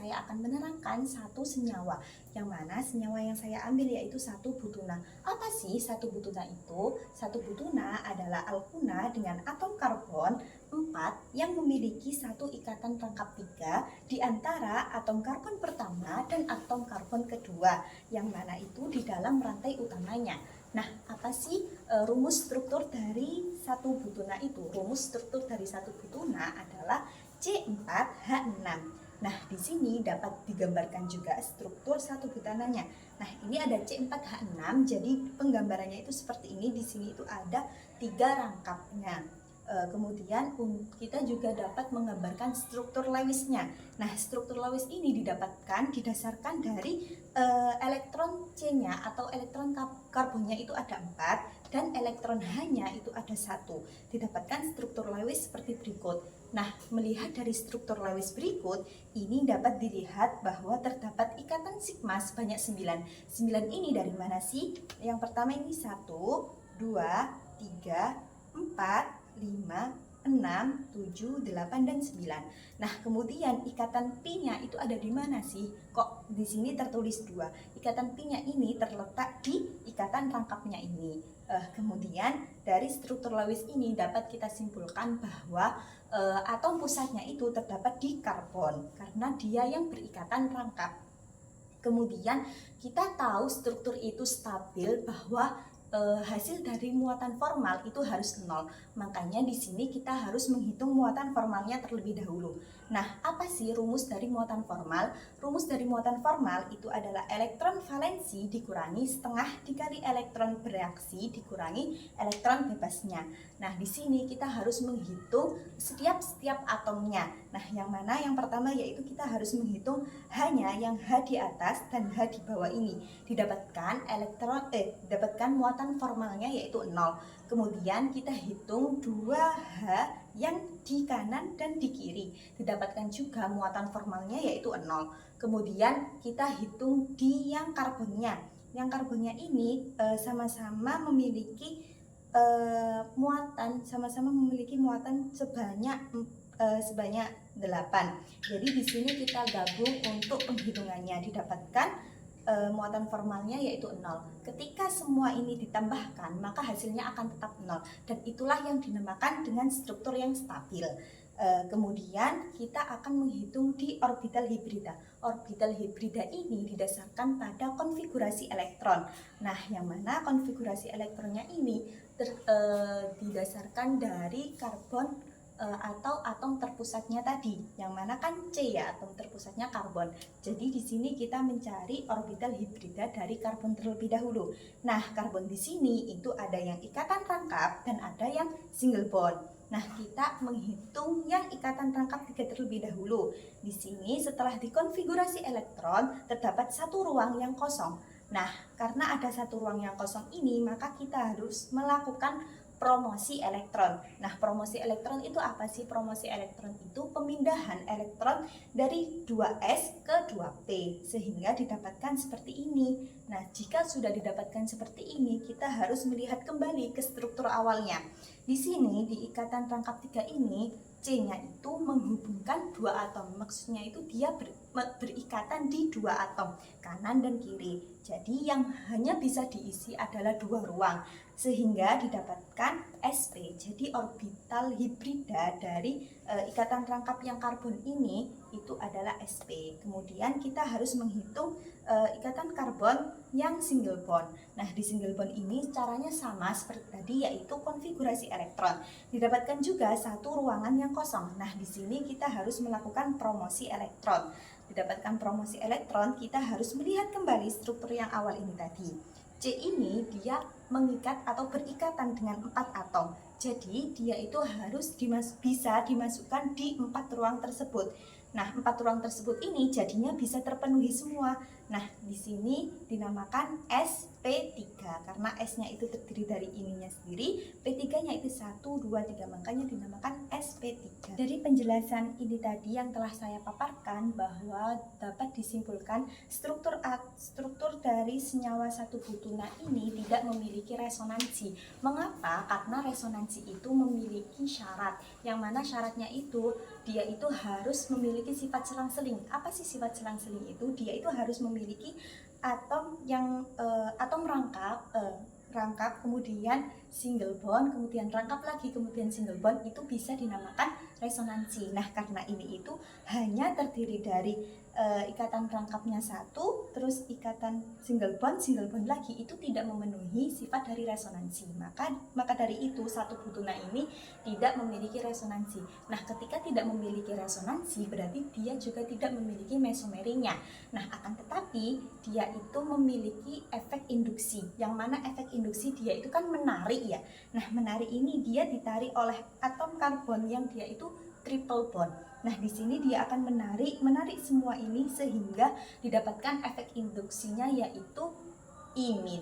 saya akan menerangkan satu senyawa. Yang mana senyawa yang saya ambil yaitu satu butuna. Apa sih satu butuna itu? Satu butuna adalah alkuna dengan atom karbon 4 yang memiliki satu ikatan rangkap 3 di antara atom karbon pertama dan atom karbon kedua, yang mana itu di dalam rantai utamanya. Nah, apa sih rumus struktur dari satu butuna itu? Rumus struktur dari satu butuna adalah C4H6. Nah, di sini dapat digambarkan juga struktur satu butananya. Nah, ini ada C4H6, jadi penggambarannya itu seperti ini. Di sini itu ada 3 rangkapnya. Kemudian kita juga dapat menggambarkan struktur Lewisnya. Nah, struktur Lewis ini didasarkan dari elektron C-nya atau elektron karbonnya itu ada 4 dan elektron H-nya itu ada 1. Didapatkan struktur Lewis seperti berikut. Nah, melihat dari struktur Lewis berikut, ini dapat dilihat bahwa terdapat ikatan sigma sebanyak 9. 9 ini dari mana sih? Yang pertama ini 1, 2, 3, 4, 5, 6, 7, 8, dan 9. Nah, kemudian ikatan Pi-nya itu ada di mana sih? Kok di sini tertulis 2? Ikatan Pi-nya ini terletak di ikatan rangkapnya ini. Kemudian dari struktur Lewis ini dapat kita simpulkan bahwa atom pusatnya itu terdapat di karbon karena dia yang berikatan rangkap. Kemudian kita tahu struktur itu stabil bahwa hasil dari muatan formal itu harus 0. Makanya di sini kita harus menghitung muatan formalnya terlebih dahulu. Nah, apa sih rumus dari muatan formal? Rumus dari muatan formal itu adalah elektron valensi dikurangi setengah dikali elektron bereaksi dikurangi elektron bebasnya. Nah, di sini kita harus menghitung setiap atomnya. Nah, yang mana yang pertama yaitu kita harus menghitung H-nya yang H di atas dan H di bawah ini. Didapatkan muatan formalnya yaitu 0. Kemudian kita hitung 2H yang di kanan dan di kiri. Didapatkan juga muatan formalnya yaitu 0. Kemudian kita hitung di yang karbonnya. Yang karbonnya ini sama-sama memiliki muatan sebanyak 8. Jadi di sini kita gabung untuk penghitungannya. Didapatkan muatan formalnya yaitu 0. Ketika semua ini ditambahkan, maka hasilnya akan tetap 0. Dan itulah yang dinamakan dengan struktur yang stabil. Kemudian kita akan menghitung di orbital hibrida. Orbital hibrida ini didasarkan pada konfigurasi elektron. Nah, yang mana konfigurasi elektronnya ini didasarkan dari karbon atau atom terpusatnya tadi, yang mana kan C ya, atom terpusatnya karbon. Jadi di sini kita mencari orbital hibrida dari karbon terlebih dahulu. Nah, karbon di sini itu ada yang ikatan rangkap dan ada yang single bond. Nah, kita menghitung yang ikatan rangkap 3 terlebih dahulu. Di sini setelah dikonfigurasi elektron terdapat satu ruang yang kosong. Nah, karena ada satu ruang yang kosong ini, maka kita harus melakukan promosi elektron. Nah, promosi elektron itu apa sih? Promosi elektron itu pemindahan elektron dari 2s ke 2p sehingga didapatkan seperti ini. Nah, jika sudah didapatkan seperti ini, kita harus melihat kembali ke struktur awalnya. Di sini di ikatan rangkap 3 ini C-nya itu menghubungkan 2 atom. Maksudnya itu dia berikatan di 2 atom, kanan dan kiri. Jadi yang hanya bisa diisi adalah 2 ruang, sehingga didapatkan sp. Jadi orbital hibrida dari ikatan rangkap yang karbon ini itu adalah sp. Kemudian kita harus menghitung ikatan karbon yang single bond. Nah, di single bond ini caranya sama seperti tadi, yaitu konfigurasi elektron. Didapatkan juga satu ruangan yang kosong. Nah, di sini kita harus melakukan promosi elektron. Didapatkan promosi elektron, kita harus melihat kembali struktur yang awal ini tadi. C ini dia mengikat atau berikatan dengan 4 atom. Jadi dia itu harus bisa dimasukkan di 4 ruang tersebut. Nah, 4 ruang tersebut ini jadinya bisa terpenuhi semua. Nah, di sini dinamakan sp P3 karena S-nya itu terdiri dari ininya sendiri, P3-nya itu 1, 2, 3, makanya dinamakan sp3. Dari penjelasan ini tadi yang telah saya paparkan bahwa dapat disimpulkan struktur dari senyawa satu butuna ini tidak memiliki resonansi. Mengapa? Karena resonansi itu memiliki syarat, yang mana syaratnya itu dia itu harus memiliki sifat selang-seling. Apa sih sifat selang-seling itu? Dia itu harus memiliki atom yang atom rangkap, kemudian single bond, kemudian rangkap lagi, kemudian single bond, itu bisa dinamakan resonansi. Nah, karena ini itu hanya terdiri dari ikatan rangkapnya satu, terus ikatan single bond lagi, itu tidak memenuhi sifat dari resonansi. Maka dari itu satu butuna ini tidak memiliki resonansi. Nah, ketika tidak memiliki resonansi berarti dia juga tidak memiliki mesomerinya. Nah, akan tetapi dia itu memiliki efek induksi, yang mana efek induksi dia itu kan menarik ya. Nah, menarik ini dia ditarik oleh atom karbon yang dia itu triple bond. Nah, di sini dia akan menarik semua ini sehingga didapatkan efek induksinya yaitu imin.